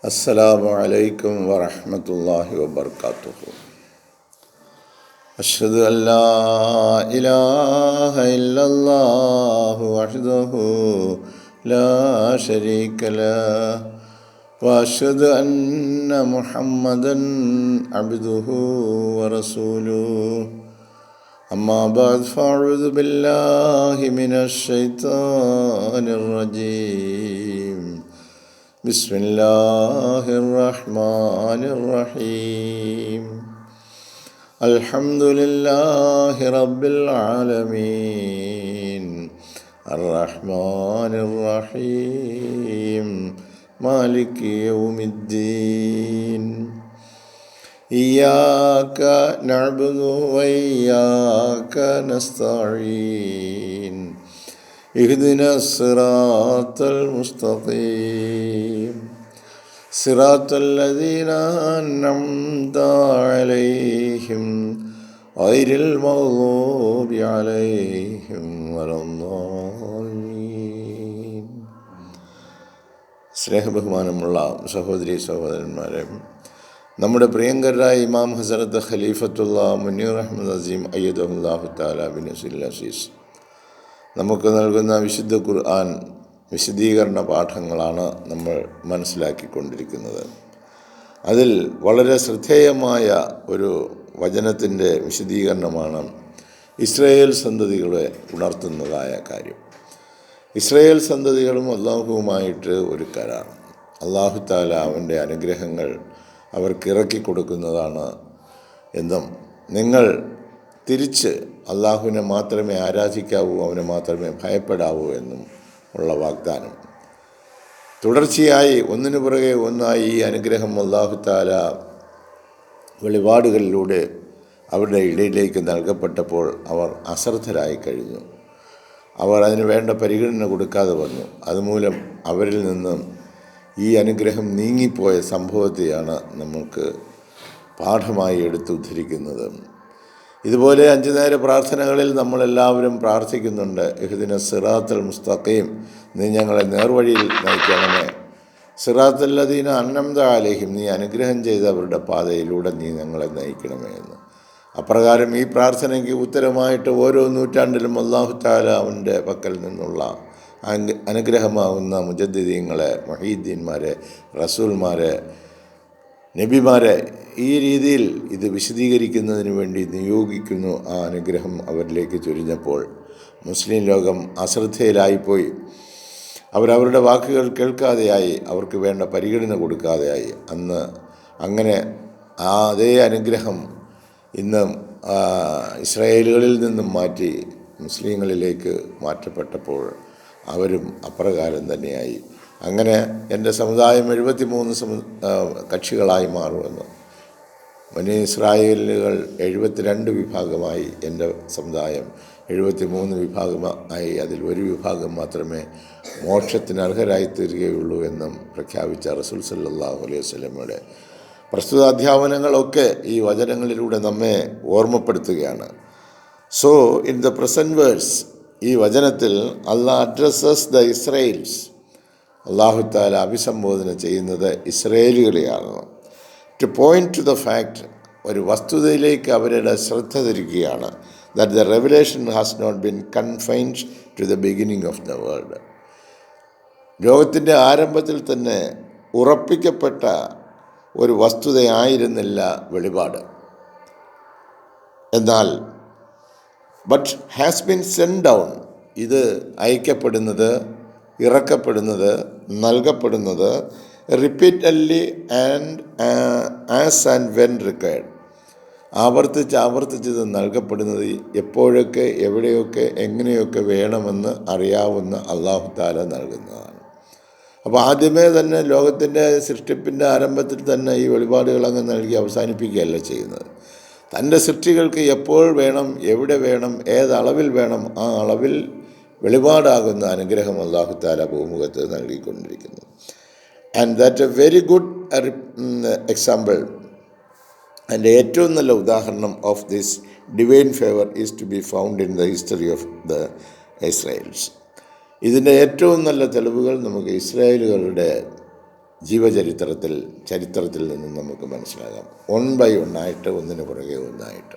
അസ്സലാമു അലൈക്കും വറഹ്മത്തുള്ളാഹി വബർക്കാത്തുഹു. അഷ്ഹദു അല്ലാ ഇലാഹ ഇല്ലല്ലാഹു വഹ്ദഹു ലാ ശരീക ലഹു വഅഷ്ഹദു അന്ന മുഹമ്മദൻ അബ്ദുഹു വറസൂലുഹു. അമ്മാ ബഅദ് ഫഅഊദു ബില്ലാഹി മിനശ് ശൈത്വാനിർ റജീം. ബിസ്മില്ലാഹിർ റഹ്മാനിർ റഹീം. അൽഹംദുലില്ലാഹി റബ്ബിൽ ആലമീൻ അർറഹ്മാനിർ റഹീം മാലികി യൗമിദ്ദീൻ. ഇയ്യാക നഅ്ബുദു വഇയ്യാക നസ്തഈൻ. ഇഹ്ദിനസ് സിറാത്തൽ മുസ്തഖീം സിറാത്തൽ ലദീന അൻഅംത അലൈഹിം ഗൈറിൽ മഗ്ദൂബി അലൈഹിം വലദ്ദാലീൻ. സ്നേഹബഹുമാനമുള്ള സഹോദരീ സഹോദരന്മാരെ, നമ്മുടെ പ്രിയങ്കരായ ഇമാം ഹസരത്ത് ഖലീഫത്തുല്ലാ മുനീർ അഹ്മദ് അസീം അയ്യദഹുല്ലാഹു തആല ബിനസ്രിൽ അസീസ് നമുക്ക് നൽകുന്ന വിശുദ്ധ ഖുർആൻ വിശദീകരണ പാഠങ്ങളാണ് നമ്മൾ മനസ്സിലാക്കിക്കൊണ്ടിരിക്കുന്നത്. അതിൽ വളരെ ശ്രദ്ധേയമായ ഒരു വചനത്തിൻ്റെ വിശദീകരണമാണ് ഇസ്രായേൽ സന്തതികളെ ഉണർത്തുന്നതായ കാര്യം. ഇസ്രായേൽ സന്തതികളും അള്ളാഹുവുമായിട്ട് ഒരു കരാർ. അള്ളാഹു തആല അവൻ്റെ അനുഗ്രഹങ്ങൾ അവർക്ക് ഇറക്കി കൊടുക്കുന്നതാണ് എന്നും നിങ്ങൾ തിരിച്ച് അള്ളാഹുവിനെ മാത്രമേ ആരാധിക്കാവൂ, അവനെ മാത്രമേ ഭയപ്പെടാവൂ എന്നും ഉള്ള വാഗ്ദാനം. തുടർച്ചയായി ഒന്നിനു പുറകെ ഒന്നായി ഈ അനുഗ്രഹം അള്ളാഹു തആല വെളിപാടുകളിലൂടെ അവരുടെ ഇടയിലേക്ക് നൽകപ്പെട്ടപ്പോൾ അവർ അശ്രദ്ധരായി കഴിഞ്ഞു. അവർ അതിന് വേണ്ട പരിഗണന കൊടുക്കാതെ വന്നു. അതുമൂലം അവരിൽ നിന്നും ഈ അനുഗ്രഹം നീങ്ങിപ്പോയ സംഭവത്തെയാണ് നമുക്ക് പാഠമായി എടുത്തുദ്ധരിക്കുന്നത്. ഇതുപോലെ 5 നേര പ്രാർത്ഥനകളിൽ നമ്മളെല്ലാവരും പ്രാർത്ഥിക്കുന്നുണ്ട്. ഇഹ്ദിനസ് സിറാത്തൽ മുസ്തഖീം, നീ ഞങ്ങളെ നേർവഴിയിൽ നയിക്കണമേ. സിറാത്തൽ ലദീന അൻഅംത അലൈഹിം, നീ അനുഗ്രഹം ചെയ്തവരുടെ പാതയിലൂടെ നീ ഞങ്ങളെ നയിക്കണമേ എന്ന്. അപ്രകാരം ഈ പ്രാർത്ഥനയ്ക്ക് ഉത്തരമായിട്ട് ഓരോ നൂറ്റാണ്ടിലും അല്ലാഹു തആല അവൻ്റെ പക്കൽ നിന്നുള്ള അനുഗ്രഹമാകുന്ന മുജദ്ദിദീങ്ങളെ, മുഹീദ്ദീന്മാരെ, റസൂൽമാരെ, നബിമാരെ ഈ രീതിയിൽ ഇത് വിശദീകരിക്കുന്നതിന് വേണ്ടി നിയോഗിക്കുന്നു. ആ അനുഗ്രഹം അവരിലേക്ക് ചൊരിഞ്ഞപ്പോൾ മുസ്ലിം ലോകം അശ്രദ്ധയിലായിപ്പോയി. അവരവരുടെ വാക്കുകൾ കേൾക്കാതെയായി, അവർക്ക് വേണ്ട പരിഗണന കൊടുക്കാതെയായി. അന്ന് അങ്ങനെ അതേ അനുഗ്രഹം ഇന്ന് ഇസ്രായേലുകളിൽ നിന്നും മാറ്റി മുസ്ലിങ്ങളിലേക്ക് മാറ്റപ്പെട്ടപ്പോൾ അവരും അപ്രകാരം തന്നെയായി. അങ്ങനെ എൻ്റെ സമുദായം 73 കക്ഷികളായി മാറുമെന്ന്. ബനി ഇസ്രായേലുകൾ 72 വിഭാഗമായി, എൻ്റെ സമുദായം 73 വിഭാഗമായി. അതിൽ ഒരു വിഭാഗം മാത്രമേ മോക്ഷത്തിന് അർഹരായി തീരുകയുള്ളൂ എന്നും പ്രഖ്യാപിച്ച റസൂൽ സല്ലല്ലാഹു അലൈഹി വസല്ലമയുടെ പ്രസ്തുത അധ്യാപനങ്ങളൊക്കെ ഈ വചനങ്ങളിലൂടെ നമ്മെ ഓർമ്മപ്പെടുത്തുകയാണ്. So in the present verse, ഈ വചനത്തിൽ അല്ലാഹ് അഡ്രസ്സസ് ദ ഇസ്രായേൽസ്, അല്ലാഹു തആല അഭിസംബോധന ചെയ്യുന്നത് ഇസ്രായേലുകളെയാണ്. To point to the fact, ഒരു വസ്തുതയിലേക്ക് അവരുടെ ശ്രദ്ധ തിരിക്കുകയാണ്. That the revelation has not been confined to the beginning of the world. ലോകത്തിൻ്റെ ആരംഭത്തിൽ തന്നെ ഉറപ്പിക്കപ്പെട്ട ഒരു വസ്തുതയായിരുന്നില്ല വെളിപാട്. എന്നാൽ but has been send down, ഇത് അയക്കപ്പെടുന്നത്, ഇറക്കപ്പെടുന്നത്, നൽകപ്പെടുന്നത് repeatedly and as and when required, ആവർത്തിച്ച് നൽകപ്പെടുന്നത് എപ്പോഴൊക്കെ, എവിടെയൊക്കെ, എങ്ങനെയൊക്കെ വേണമെന്ന് അറിയാവുന്ന അല്ലാഹു തആല നൽകുന്നതാണ്. അപ്പോൾ ആദ്യമേ തന്നെ ലോകത്തിൻ്റെ സൃഷ്ടിപ്പിൻ്റെ ആരംഭത്തിൽ തന്നെ ഈ വെളിപാടുകൾ അങ്ങ് നൽകി അവസാനിപ്പിക്കുകയല്ല ചെയ്യുന്നത്. തൻ്റെ സൃഷ്ടികൾക്ക് എപ്പോൾ വേണം, എവിടെ വേണം, ഏതളവിൽ വേണം, ആ അളവിൽ വെളിപാടാകുന്ന അനുഗ്രഹം അല്ലാഹു തആല ഭൂമുഖത്ത് നൽകിക്കൊണ്ടിരിക്കുന്നു. And that a very good example, അതിൻ്റെ ഏറ്റവും നല്ല ഉദാഹരണം of this divine favour is to be found in the history of the Israels. ഇതിൻ്റെ ഏറ്റവും നല്ല തെളിവുകൾ നമുക്ക് ഇസ്രായേലുകളുടെ ചരിത്രത്തിൽ നിന്നും നമുക്ക് മനസ്സിലാകാം. 1 by 1 ഒന്നിന് പുറകെ ഒന്നായിട്ട്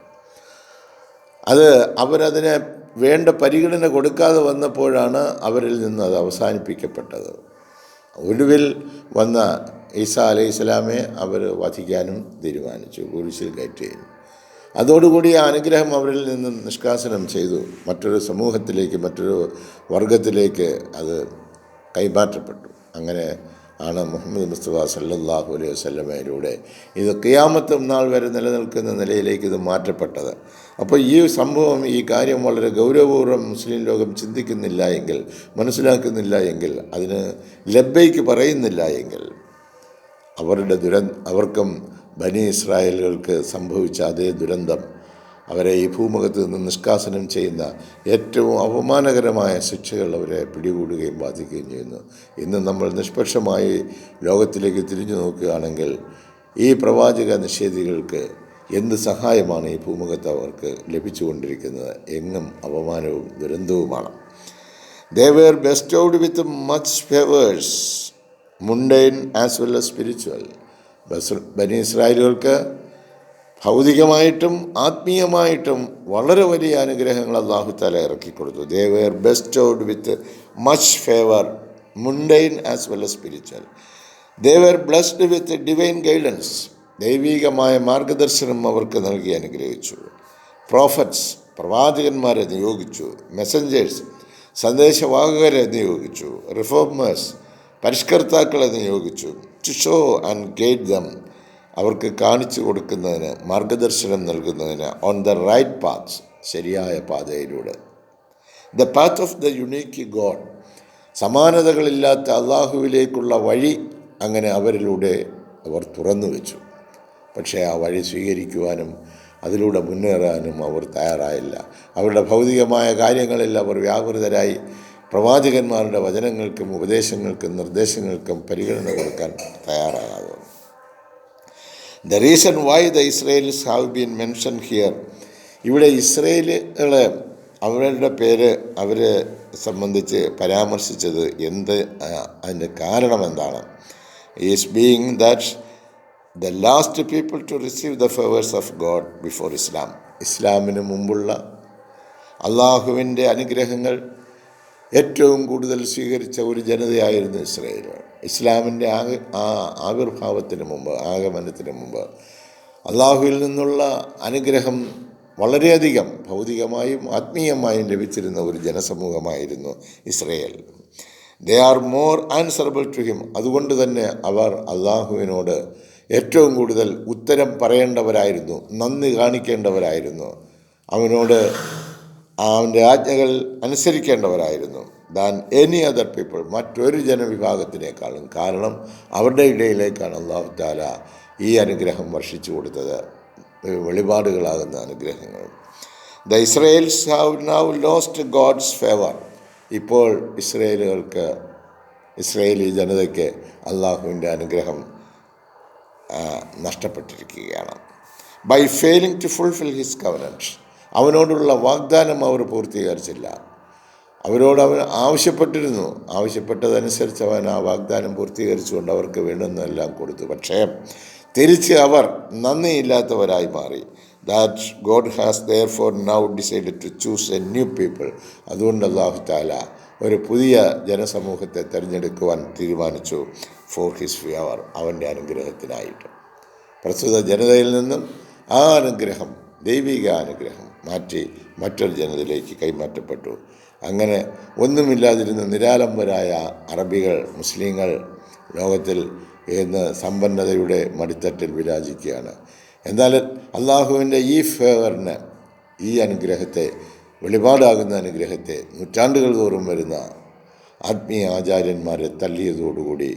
അത് അവരതിനെ വേണ്ട പരിഗണന കൊടുക്കാതെ വന്നപ്പോഴാണ് അവരിൽ നിന്ന് അത് അവസാനിപ്പിക്കപ്പെട്ടത്. ഒടുവിൽ വന്ന ഈസാ അലൈഹി സ്വലാമെ അവർ വധിക്കാനും തീരുമാനിച്ചു, കുരിശിൽ കയറ്റുകയും. അതോടുകൂടി ആ അനുഗ്രഹം അവരിൽ നിന്ന് നിഷ്കാസനം ചെയ്തു. മറ്റൊരു സമൂഹത്തിലേക്ക്, മറ്റൊരു വർഗത്തിലേക്ക് അത് കൈമാറ്റപ്പെട്ടു. അങ്ങനെ ആണ് മുഹമ്മദ് മുസ്തഫ സല്ലല്ലാഹു അലൈഹി വസല്ലമയിലൂടെ ഇത് ഖിയാമത്ത് നാൾ വരെ നിലനിൽക്കുന്ന നിലയിലേക്ക് ഇത് മാറ്റപ്പെട്ടത്. അപ്പോൾ ഈ സംഭവം, ഈ കാര്യം വളരെ ഗൗരവപൂർവ്വം മുസ്ലിം ലോകം ചിന്തിക്കുന്നില്ല എങ്കിൽ, മനസ്സിലാക്കുന്നില്ല എങ്കിൽ, അതിന് ലബ്ബൈക്ക് പറയുന്നില്ല എങ്കിൽ, അവർക്കും ബനി ഇസ്രായേലുകൾക്ക് സംഭവിച്ച അതേ ദുരന്തം, അവരെ ഈ ഭൂമുഖത്ത് നിന്ന് നിഷ്കാസനം ചെയ്യുന്ന ഏറ്റവും അപമാനകരമായ ശിക്ഷകൾ അവരെ പിടികൂടുകയും ബാധിക്കുകയും ചെയ്യുന്നു. ഇന്ന് നമ്മൾ നിഷ്പക്ഷമായി ലോകത്തിലേക്ക് തിരിഞ്ഞു നോക്കുകയാണെങ്കിൽ ഈ പ്രവാചക നിഷേധികൾക്ക് എന്ത് സഹായമാണ് ഈ ഭൂമുഖത്ത് അവർക്ക് ലഭിച്ചുകൊണ്ടിരിക്കുന്നത്? എങ്ങും അപമാനവും ദുരന്തവുമാണ്. They were bestowed with much favors, mundane as well as spiritual. ബനി ഇസ്രായേലുകൾക്ക് ഭൗതികമായിട്ടും ആത്മീയമായിട്ടും വളരെ വലിയ അനുഗ്രഹങ്ങൾ അല്ലാഹു തആല ഇറക്കിക്കൊടുത്തു. They were bestowed with much favor, mundane as well as spiritual. They were blessed with divine guidance. ദൈവികമായ മാർഗദർശനം അവർക്ക് നൽകി അനുഗ്രഹിച്ചു. പ്രോഫറ്റ്സ്, പ്രവാചകന്മാരെ നിയോഗിച്ചു. മെസ്സഞ്ചേഴ്സ്, സന്ദേശവാഹകരെ നിയോഗിച്ചു. റിഫോമേഴ്സ്, പരിഷ്കർത്താക്കളെ നിയോഗിച്ചു. To show and guide them, അവർക്ക് കാണിച്ചു കൊടുക്കുന്നതിന്, മാർഗദർശനം നൽകുന്നതിന്. ഓൺ ദ റൈറ്റ് പാത്ത്, ശരിയായ പാതയിലൂടെ. The path of the unique God, സമാനതകളില്ലാത്ത അള്ളാഹുവിലേക്കുള്ള വഴി അങ്ങനെ അവരിലൂടെ അവർ തുറന്നു വെച്ചു. പക്ഷേ ആ വഴി സ്വീകരിക്കുവാനും അതിലൂടെ മുന്നേറാനും അവർ തയ്യാറായില്ല. അവരുടെ ഭൗതികമായ കാര്യങ്ങളിൽ അവർ വ്യാപൃതരായി. പ്രവാചകന്മാരുടെ വചനങ്ങൾക്കും ഉപദേശങ്ങൾക്കും നിർദ്ദേശങ്ങൾക്കും പരിഗണന കൊടുക്കാൻ തയ്യാറാകാതെ. The reason why the Israels have been mention here, ഇവിടെ ഇസ്രയേലുകളെ, അവരുടെ പേര് അവരെ സംബന്ധിച്ച് പരാമർശിച്ചത് അതിൻ്റെ കാരണം എന്താണ്? Is being that the last people to receive the favours of God before Islam, ഇസ്ലാമിന് മുമ്പുള്ള അള്ളാഹുവിൻ്റെ അനുഗ്രഹങ്ങൾ ഏറ്റവും കൂടുതൽ സ്വീകരിച്ച ഒരു ജനതയായിരുന്നു ഇസ്രായേൽ. ഇസ്ലാമിൻ്റെ ആവിർഭാവത്തിന് മുമ്പ്, ആഗമനത്തിന് മുമ്പ് അള്ളാഹുവിൽ നിന്നുള്ള അനുഗ്രഹം വളരെയധികം ഭൗതികമായും ആത്മീയമായും ലഭിച്ചിരുന്ന ഒരു ജനസമൂഹമായിരുന്നു Israel. They are more answerable to him, അതുകൊണ്ട് തന്നെ അവർ അള്ളാഹുവിനോട് ഏറ്റവും കൂടുതൽ ഉത്തരം പറയേണ്ടവരായിരുന്നു, നന്ദി കാണിക്കേണ്ടവരായിരുന്നു, അവൻ്റെ ആജ്ഞകൾ അനുസരിക്കേണ്ടവരായിരുന്നു. ദാൻ എനി അതർ പീപ്പിൾ, മറ്റൊരു ജനവിഭാഗത്തിനേക്കാളും. കാരണം അവരുടെ ഇടയിലേക്കാണ് അല്ലാഹു തആല ഈ അനുഗ്രഹം വർഷിച്ചു കൊടുത്തത്, വെളിപാടുകളാകുന്ന അനുഗ്രഹങ്ങൾ. The Israels have now lost God's favour, ഇപ്പോൾ ഇസ്രയേലി ജനതയ്ക്ക് അള്ളാഹുവിൻ്റെ അനുഗ്രഹം നഷ്ടപ്പെട്ടിരിക്കുകയാണ്. By failing to fulfil his covenant, അവനോടുള്ള വാഗ്ദാനം അവർ പൂർത്തീകരിച്ചില്ല. അവൻ ആവശ്യപ്പെട്ടതനുസരിച്ച് അവൻ ആ വാഗ്ദാനം പൂർത്തീകരിച്ചുകൊണ്ട് അവർക്ക് വേണ്ടുന്നതെല്ലാം കൊടുത്തു. പക്ഷേ തിരിച്ച് അവർ നന്ദിയില്ലാത്തവരായി മാറി. That god has therefore now decided to choose a new people, അതുകൊണ്ട് അല്ലാഹു തആല ഒരു പുതിയ ജനസമൂഹത്തെ തിരഞ്ഞെടുക്കുവാൻ തീരുമാനിച്ചു. ഫോർ ഹിസ് ഫേവർ, അവൻ്റെ അനുഗ്രഹത്തിനായിട്ട്. പ്രസ്തുത ജനതയിൽ നിന്നും ആ അനുഗ്രഹം, ദൈവിക അനുഗ്രഹം മാറ്റി മറ്റൊരു ജനതയിലേക്ക് കൈമാറ്റപ്പെട്ടു. അങ്ങനെ ഒന്നുമില്ലാതിരുന്ന നിരാലംബരായ അറബികൾ, മുസ്ലിങ്ങൾ ലോകത്തിൽ ഇന്ന് സമ്പന്നതയുടെ മടിത്തട്ടിൽ വിരാജിക്കുകയാണ്. എന്നാൽ അള്ളാഹുവിൻ്റെ ഈ ഫേവറിന്, ഈ അനുഗ്രഹത്തെ, വെളിപാടാകുന്ന അനുഗ്രഹത്തെ നൂറ്റാണ്ടുകൾ തോറും വരുന്ന ആത്മീയ ആചാര്യന്മാരെ തള്ളിയതോടുകൂടി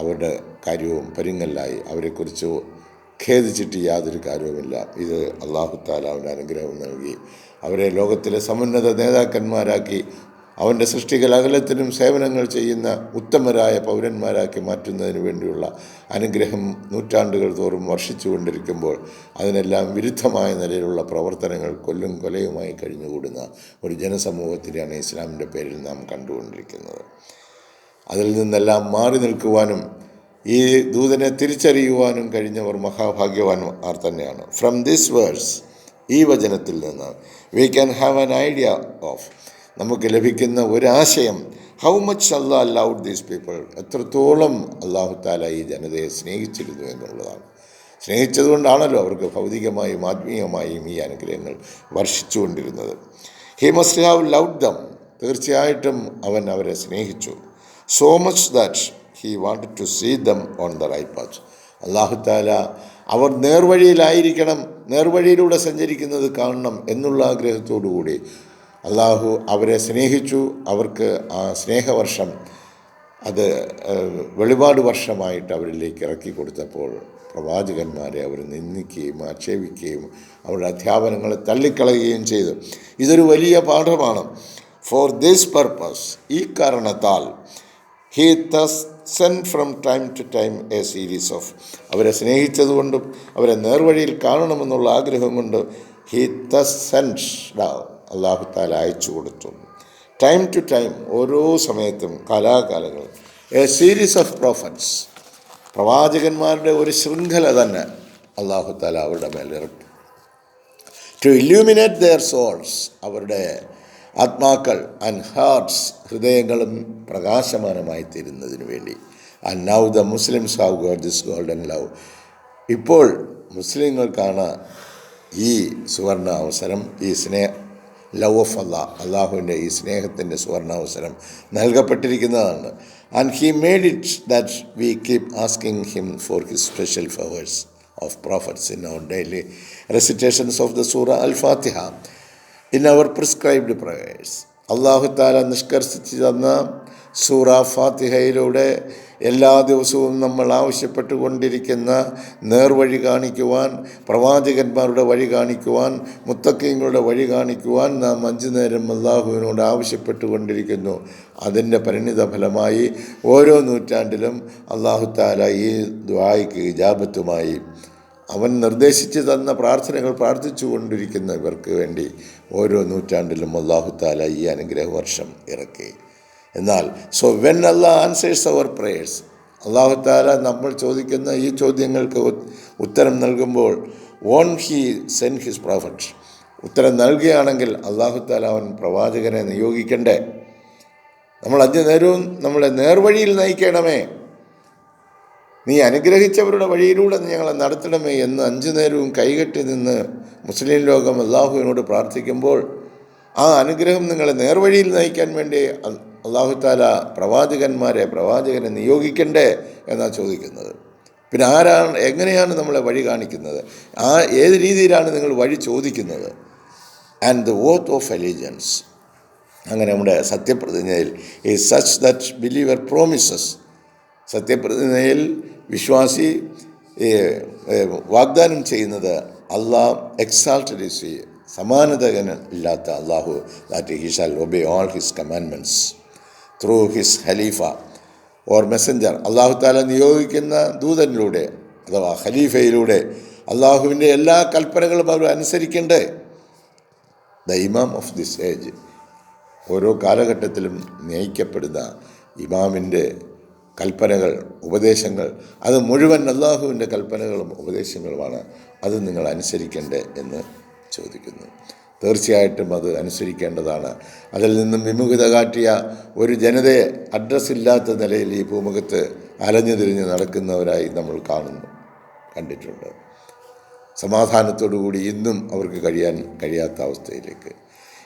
അവരുടെ കാര്യവും പരിങ്ങല്ലായി. അവരെക്കുറിച്ച് ഖേദിച്ചിട്ട് യാതൊരു കാര്യവുമില്ല. ഇത് അല്ലാഹു തആല അവൻ്റെ അനുഗ്രഹം നൽകി അവരെ ലോകത്തിലെ സമുന്നത നേതാക്കന്മാരാക്കി, അവൻ്റെ സൃഷ്ടികൾ അകലത്തിനും സേവനങ്ങൾ ചെയ്യുന്ന ഉത്തമരായ പൗരന്മാരാക്കി മാറ്റുന്നതിന് വേണ്ടിയുള്ള അനുഗ്രഹം നൂറ്റാണ്ടുകൾ തോറും വർഷിച്ചു കൊണ്ടിരിക്കുമ്പോൾ അതിനെല്ലാം വിരുദ്ധമായ നിലയിലുള്ള പ്രവർത്തനങ്ങൾ കൊല്ലും കൊലയുമായി കഴിഞ്ഞുകൂടുന്ന ഒരു ജനസമൂഹത്തിനെയാണ് ഇസ്ലാമിൻ്റെ പേരിൽ നാം കണ്ടുകൊണ്ടിരിക്കുന്നത്. അതിൽ നിന്നെല്ലാം മാറി നിൽക്കുവാനും ഈ ദൂതനെ തിരിച്ചറിയുവാനും കഴിഞ്ഞവർ മഹാഭാഗ്യവാന്മാർ തന്നെയാണ്. ഫ്രം ദിസ് വേഴ്സ്, ഈ വചനത്തിൽ നിന്ന് we can have an idea of, നമുക്ക് ലഭിക്കുന്ന ഒരാശയം, how much Allah loved these people, എത്രത്തോളം അല്ലാഹു തആല ഈ ജനതയെ സ്നേഹിച്ചിരുന്നു എന്നുള്ളതാണ്. സ്നേഹിച്ചതുകൊണ്ടാണല്ലോ അവർക്ക് ഭൗതികമായും ആത്മീയമായും ഈ അനുഗ്രഹങ്ങൾ വർഷിച്ചുകൊണ്ടിരുന്നത്. He must have loved them, തീർച്ചയായിട്ടും അവൻ അവരെ സ്നേഹിച്ചു. So much that he wanted to see them on the right path. അല്ലാഹു തആല അവർ നേർവഴിയിലായിരിക്കണം, നേർവഴിയിലൂടെ സഞ്ചരിക്കുന്നത് കാണണം എന്നുള്ള ആഗ്രഹത്തോടു കൂടി അല്ലാഹു അവരെ സ്നേഹിച്ചു. അവർക്ക് ആ സ്നേഹവർഷം അത് വെളിപാട് വർഷമായിട്ട് അവരിലേക്ക് ഇറക്കി കൊടുത്തപ്പോൾ പ്രവാചകന്മാരെ അവർ നിന്ദിക്കുകയും ആക്ഷേപിക്കുകയും അവരുടെ അധ്യാപനങ്ങളെ തള്ളിക്കളയുകയും ചെയ്തു. ഇതൊരു വലിയ പാഠമാണ്. ഫോർ ദിസ് പർപ്പസ്, ഈ കാരണത്താൽ, he thus send from time to time a series of, അവരെ സ്നേഹിച്ചതുകൊണ്ടും അവരെ നേർവഴിയിൽ കാണണമെന്നുള്ള ആഗ്രഹം കൊണ്ട് ഹി തസ് സെൻഡ്, അല്ലാഹു തആല അയച്ചു കൊടുത്തു. ടൈം ടു ടൈം, ഓരോ സമയത്തും കാലാകാലങ്ങൾ, എ സീരീസ് ഓഫ് പ്രോഫറ്റ്സ്, പ്രവാചകന്മാരുടെ ഒരു ശൃംഖല തന്നെ അല്ലാഹു തആല അവരുടെ മേലിറക്കി. ടു ഇല്യൂമിനേറ്റ് ദെയർ സോൾസ്, അവരുടെ ആത്മാക്കൾ, ആൻഡ് ഹാർട്ട്സ്, ഹൃദയങ്ങളും പ്രകാശമാനമായി തീരുന്നതിന് വേണ്ടി. And now the Muslims have got this golden love, ഇപ്പോൾ മുസ്ലിങ്ങൾക്കാണ് ഈ സുവർണ അവസരം, ഈ ലവ് ഓഫ് അല്ലാഹ്, അള്ളാഹുവിൻ്റെ ഈ സ്നേഹത്തിൻ്റെ സുവർണാവസരം നൽകപ്പെട്ടിരിക്കുന്നതാണ്. And he made it that we keep asking him for his special favours of prophets in our daily recitations of the Sura al Fatiha in our prescribed prayers. അല്ലാഹു തആല നിഷ്കർഷിച്ച് തന്ന സൂറ ഫാത്തിഹയിലൂടെ എല്ലാ ദിവസവും നമ്മൾ ആവശ്യപ്പെട്ടുകൊണ്ടിരിക്കുന്ന നേർവഴി കാണിക്കുവാൻ, പ്രവാചകന്മാരുടെ വഴി കാണിക്കുവാൻ, മുത്തഖീങ്ങളുടെ വഴി കാണിക്കുവാൻ നാം 5 നേരം അല്ലാഹുവിനോട് ആവശ്യപ്പെട്ടുകൊണ്ടിരിക്കുന്നു. അതിൻ്റെ പരിണിത ഫലമായി ഓരോ നൂറ്റാണ്ടിലും അല്ലാഹു തആല ഈ ദുആയ്ക്ക് ഇജാബത്തുമായി അവൻ നിർദ്ദേശിച്ച് തന്ന പ്രാർത്ഥനകൾ പ്രാർത്ഥിച്ചു കൊണ്ടിരിക്കുന്ന ഇവർക്ക് വേണ്ടി ഓരോ നൂറ്റാണ്ടിലും അല്ലാഹു തആല ഈ അനുഗ്രഹ വർഷം ഇറക്കി. എന്നാൽ സോ വെൻ അല്ലാഹ് ആൻസേഴ്സ് അവർ പ്രേയേഴ്സ്, അല്ലാഹു തആല നമ്മൾ ചോദിക്കുന്ന ഈ ചോദ്യങ്ങൾക്ക് ഉത്തരം നൽകുമ്പോൾ, when he send his prophet, ഉത്തരം നൽകുകയാണെങ്കിൽ അല്ലാഹു തആല അവൻ പ്രവാചകനെ നിയോഗിക്കണ്ടേ? നമ്മൾ 5 നേരവും നമ്മളെ നേർവഴിയിൽ നയിക്കണമേ, നീ അനുഗ്രഹിച്ചവരുടെ വഴിയിലൂടെ ഞങ്ങളെ നടത്തണമേ എന്ന് 5 നേരവും കൈകെട്ടി നിന്ന് മുസ്ലിം ലോകം അല്ലാഹുവിനോട് പ്രാർത്ഥിക്കുമ്പോൾ, ആ അനുഗ്രഹം നിങ്ങളെ നേർവഴിയിൽ നയിക്കാൻ വേണ്ടി അല്ലാഹു തആല പ്രവാചകനെ നിയോഗിക്കണ്ടേ എന്നാണ് ചോദിക്കുന്നത്. പിന്നെ എങ്ങനെയാണ് നമ്മളെ വഴി കാണിക്കുന്നത്? ഏത് രീതിയിലാണ് നിങ്ങൾ വഴി ചോദിക്കുന്നത്? And the oath of allegiance, അങ്ങനെ നമ്മുടെ സത്യപ്രതിജ്ഞയിൽ is such that believer promises, സത്യപ്രതിജ്ഞയിൽ വിശ്വാസി വാഗ്ദാനം ചെയ്യുന്നത്, അല്ലാഹ് എക്സാൾട്ടഡ് ഈസ്, സമാനതകളില്ലാത്ത അല്ലാഹു, that he shall obey all his commandments through his Khalifa or messenger, അല്ലാഹു തആല നിയോഗിക്കുന്ന ദൂതനിലൂടെ അഥവാ ഖലീഫയിലൂടെ അല്ലാഹുവിൻ്റെ എല്ലാ കൽപ്പനകളും അവർ അനുസരിക്കണ്ടേ? The imam of this age, ഓരോ കാലഘട്ടത്തിലും നയിക്കപ്പെടുന്ന ഇമാമിൻ്റെ കൽപ്പനകൾ, ഉപദേശങ്ങൾ, അത് മുഴുവൻ അല്ലാഹുവിൻ്റെ കൽപ്പനകളും ഉപദേശങ്ങളുമാണ്. അത് നിങ്ങൾ അനുസരിക്കണ്ടേ എന്ന് ചോദിക്കുന്നു. തീർച്ചയായിട്ടും അത് അനുസരിക്കേണ്ടതാണ്. അതിൽ നിന്നും വിമുഖത കാട്ടിയ ഒരു ജനതയെ അഡ്രസ്സില്ലാത്ത നിലയിൽ ഈ ഭൂമുഖത്ത് അലഞ്ഞു തിരിഞ്ഞ് നടക്കുന്നവരായി നമ്മൾ കണ്ടിട്ടുണ്ട്. സമാധാനത്തോടുകൂടി ഇന്നും അവർക്ക് കഴിയാത്ത അവസ്ഥയിലേക്ക്.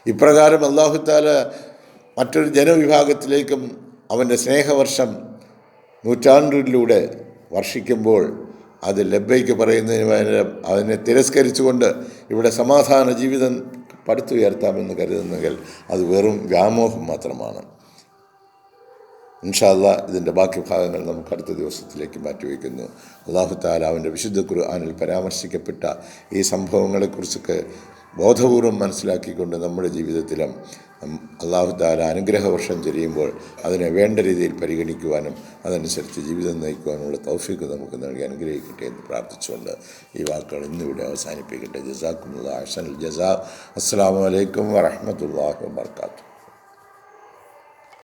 ഇപ്രകാരം അല്ലാഹു തആല മറ്റൊരു ജനവിഭാഗത്തിലേക്കും അവൻ്റെ സ്നേഹവർഷം നൂറ്റാണ്ടിലൂടെ വർഷിക്കുമ്പോൾ അത് ലബ്ബൈക്ക് പറയുന്നതിന് പകരം അതിനെ തിരസ്കരിച്ചുകൊണ്ട് ഇവിടെ സമാധാന ജീവിതം പടുത്തുയർത്താമെന്ന് കരുതുന്നെങ്കിൽ അത് വെറും വ്യാമോഹം മാത്രമാണ്. ഇൻഷാ അല്ലാഹ് ഇതിൻ്റെ ബാക്കി ഭാഗങ്ങൾ നമുക്ക് അടുത്ത ദിവസത്തിലേക്ക് മാറ്റിവെക്കുന്നു. അല്ലാഹു തആല അവൻ്റെ വിശുദ്ധ ഖുർആനിൽ പരാമർശിക്കപ്പെട്ട ഈ സംഭവങ്ങളെക്കുറിച്ചൊക്കെ ബോധപൂർവം മനസ്സിലാക്കിക്കൊണ്ട് നമ്മുടെ ജീവിതത്തിലും അല്ലാഹു തആല അനുഗ്രഹവർഷം ചൊരിയുമ്പോൾ അതിനെ വേണ്ട രീതിയിൽ പരിഗണിക്കുവാനും അതനുസരിച്ച് ജീവിതം നയിക്കുവാനുള്ള തൗഫീഖ് നമുക്ക് നൽകി അനുഗ്രഹിക്കട്ടെ എന്ന് പ്രാർത്ഥിച്ചുകൊണ്ട് ഈ വാക്കുകൾ ഇന്നിവിടെ അവസാനിപ്പിക്കട്ടെ. ജസാക്കുമുല്ലാഹ് അഹ്സനുൽ ജസാ. അസ്സലാമു അലൈക്കും വറഹ്മത്തുള്ളാഹി വബറകാതുഹു.